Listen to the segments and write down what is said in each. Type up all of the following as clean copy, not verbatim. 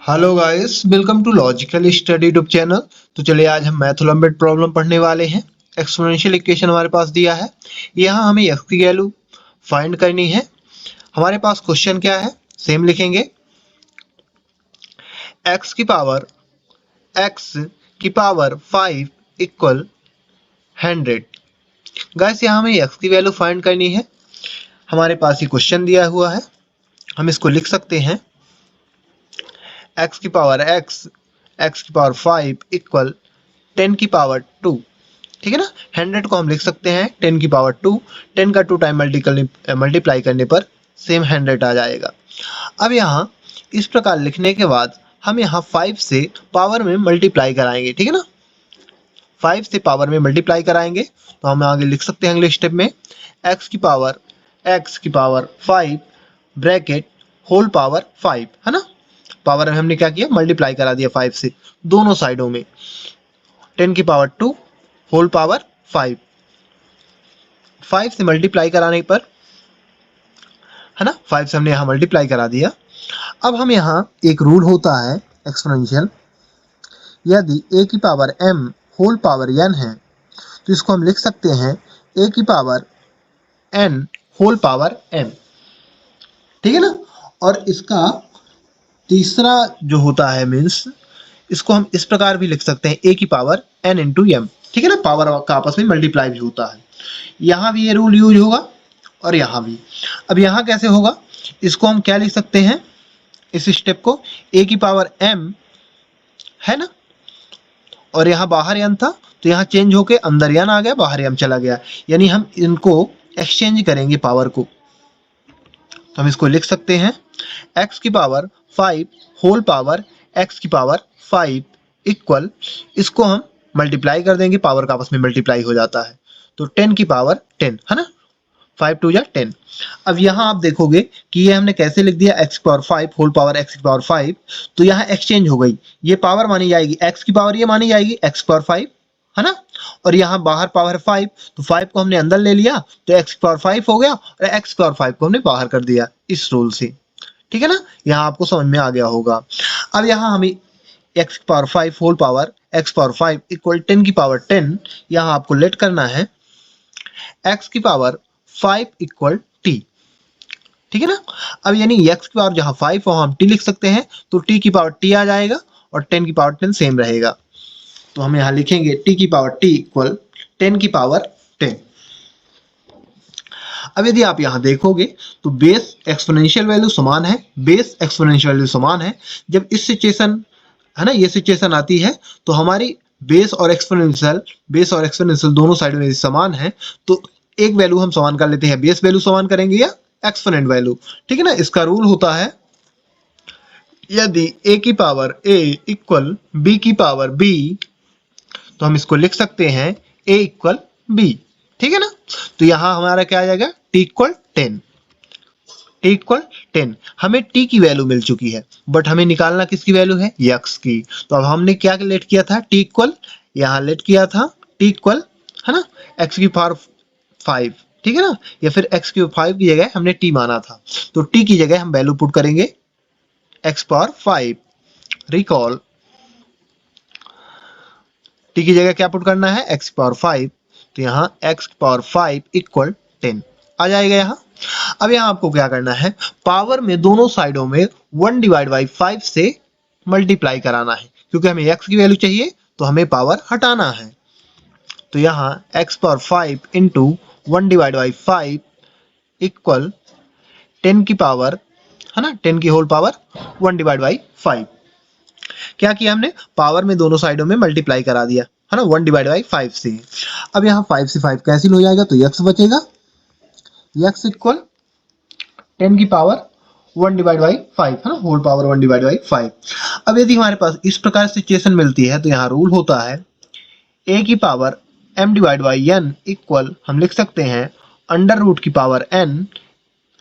Hello guys, welcome to logical study YouTube channel. तो चलिए आज हम मैथ ओलंपियाड प्रॉब्लम पढ़ने वाले हैं। एक्सपोनेंशियल इक्वेशन हमारे पास दिया है। यहाँ हमें x की वैल्यू फाइंड करनी है। हमारे पास क्वेश्चन क्या है, सेम लिखेंगे। x की पावर 5 इक्वल 100। गाइस यहाँ हमें x की वैल्यू फाइंड करनी है। हमारे पास ये क्वेश्चन दिया हुआ है, हम इसको लिख सकते हैं। x की पावर 5 इक्वल 10 की पावर 2। ठीक है ना। 100 को हम लिख सकते हैं 10 की पावर 2। 10 का 2 टाइम मल्टीप्लाई करने पर सेम 100 आ जाएगा। अब यहाँ इस प्रकार लिखने के बाद हम यहाँ 5 से पावर में मल्टीप्लाई कराएंगे। ठीक है ना। 5 से पावर में मल्टीप्लाई कराएंगे तो हम आगे लिख सकते हैं अगले स्टेप में x की पावर 5 ब्रैकेट होल पावर 5 है ना। पावर में हमने क्या किया, मल्टीप्लाई करा दिया 5 से दोनों साइडों में। 10 की पावर 2 होल पावर 5 से मल्टीप्लाई कराने पर है ना, 5 से हमने यहाँ मल्टीप्लाई करा दिया। अब हम यहाँ एक रूल होता है एक्सपोनेंशियल, यदि a की power m whole power n है तो इसको हम लिख सकते हैं a की power n whole power m। ठीक है ना। और इसका तीसरा जो होता है मीन्स, इसको हम इस प्रकार भी लिख सकते हैं a की पावर n इंटू m। ठीक है ना। पावर का आपस में मल्टीप्लाई भी होता है। यहाँ भी ये रूल यूज होगा और यहाँ भी। अब यहाँ कैसे होगा, इसको हम क्या लिख सकते हैं, इस स्टेप को a की पावर m है ना, और यहाँ बाहर n था तो यहाँ चेंज होके अंदर n आ गया, बाहर m चला गया, यानी हम इनको एक्सचेंज करेंगे पावर को। तो हम इसको लिख सकते हैं x की पावर 5 होल पावर x की पावर 5 इक्वल, इसको हम मल्टीप्लाई कर देंगे, पावर का आपस में मल्टीप्लाई हो जाता है तो 10 की पावर 10 है ना। 5 2 जा 10। अब यहाँ आप देखोगे कि ये हमने कैसे लिख दिया, x की पावर 5 होल पावर x की पावर 5, तो यहाँ एक्सचेंज हो गई, ये पावर मानी जाएगी x की पावर, ये मानी जाएगी x की पावर 5 है ना। और यहाँ बाहर पावर 5, तो 5 को हमने अंदर ले लिया तो x की पावर 5 हो गया और x की पावर 5 को हमने बाहर कर दिया इस रूल से। ठीक है ना। यहाँ आपको समझ में आ गया होगा। अब यहाँ हमें x की power 5 whole power x power 5 equal 10 की पावर 10, यहाँ आपको लेट करना है x की पावर 5 इक्वल t। ठीक है ना। अब यानी x की पावर जहां 5 वहां हम t लिख सकते हैं, तो t की पावर t आ जाएगा और 10 की पावर 10 सेम रहेगा। तो हम यहां लिखेंगे t की पावर t इक्वल 10 की पावर 10। अब यदि आप यहां देखोगे तो बेस एक्सपोनेंशियल वैल्यू समान है, बेस एक्सपोनेंशियल वैल्यू समान है। जब इस सिचुएशन है ना, ये सिचुएशन आती है तो हमारी बेस और एक्सपोनेंशियल दोनों साइड में समान है, तो एक वैल्यू हम समान कर लेते हैं, बेस वैल्यू समान करेंगे या एक्सपोनेंट वैल्यू। ठीक है ना। इसका रूल होता है, यदि a की पावर a इक्वल b की पावर b, तो हम इसको लिख सकते हैं a इक्वल b। ठीक है ना। तो यहां हमारा क्या आ जाएगा, t इक्वल 10। t इक्वल 10, हमें t की वैल्यू मिल चुकी है, बट हमें निकालना किसकी वैल्यू है, x की। तो अब हमने क्या लेट किया था, t इक्वल, यहाँ लेट किया था t इक्वल है ना x की पावर 5। ठीक है ना। या फिर x की 5 की जगह हमने t माना था, तो t की जगह हम वैल्यू पुट करेंगे x पावर 5। रिकॉल, t की जगह क्या पुट करना है, x पावर 5, तो यहाँ x पावर 5 इक्वल 10 आ जाएगा यहाँ। अब यहाँ आपको क्या करना है, पावर में दोनों साइडों में 1 डिवाइड बाई 5 से मल्टीप्लाई कराना है, क्योंकि हमें x की वैल्यू चाहिए तो हमें पावर हटाना है। तो यहाँ x power 5 into 1 divide by 5 equal 10 की पावर है ना, 10 की होल पावर 1 डिवाइड बाई 5। क्या किया हमने, पावर में दोनों साइडों में मल्टीप्लाई करा दिया है ना, 1 डिवाइड बाई 5 से। अब यहाँ 5 से 5 कैंसिल हो जाएगा तो x बचेगा, x इक्वल 10 की पावर 1 डिवाइड बाई 5 है ना, होल पावर 1 डिवाइड बाई 5। अब यदि हमारे पास इस प्रकार सिचुएशन मिलती है तो यहाँ रूल होता है a की power m divide by n equal, हम लिख सकते हैं अंडर रूट की पावर n,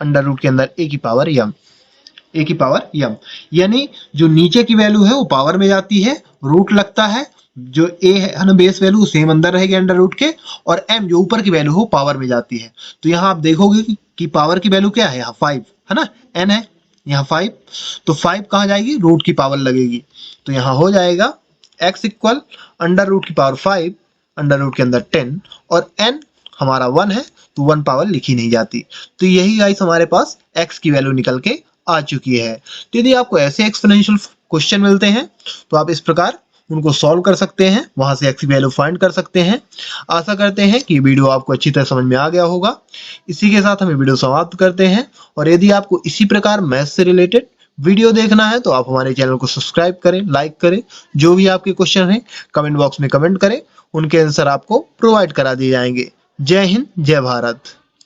अंडर रूट के अंदर a की पावर m, a की पावर m। यानी जो नीचे की वैल्यू है वो पावर में जाती है, रूट लगता है, जो a है ना बेस वैल्यू सेम अंदर रहेगी अंडर रूट के, और m जो ऊपर की वैल्यू हो पावर में जाती है। तो यहाँ आप देखोगे कि पावर की वैल्यू क्या है, यहाँ 5 है ना, n है, यहाँ 5, तो 5 कहाँ जाएगी, रूट की पावर लगेगी, तो यहाँ हो जाएगा x इक्वल अंडर रूट की पावर 5 अंडर रूट के अंदर 10 और n हमारा 1 है तो 1 पावर लिखी नहीं जाती। तो यही गाइस हमारे पास x की वैल्यू निकल के आ चुकी है। तो यदि आपको ऐसे एक्सपोनेंशियल क्वेश्चन मिलते हैं तो आप इस प्रकार उनको सॉल्व कर सकते हैं, वहां से x की वैल्यू फाइंड कर सकते हैं। आशा करते हैं कि वीडियो आपको अच्छी तरह समझ में आ गया होगा। इसी के साथ हम वीडियो समाप्त करते हैं और यदि आपको इसी प्रकार मैथ से रिलेटेड वीडियो देखना है तो आप हमारे चैनल को सब्सक्राइब करें, लाइक करें, जो भी आपके क्वेश्चन हैं कमेंट बॉक्स में कमेंट करें, उनके आंसर आपको प्रोवाइड करा दिए जाएंगे। जय हिंद, जय भारत।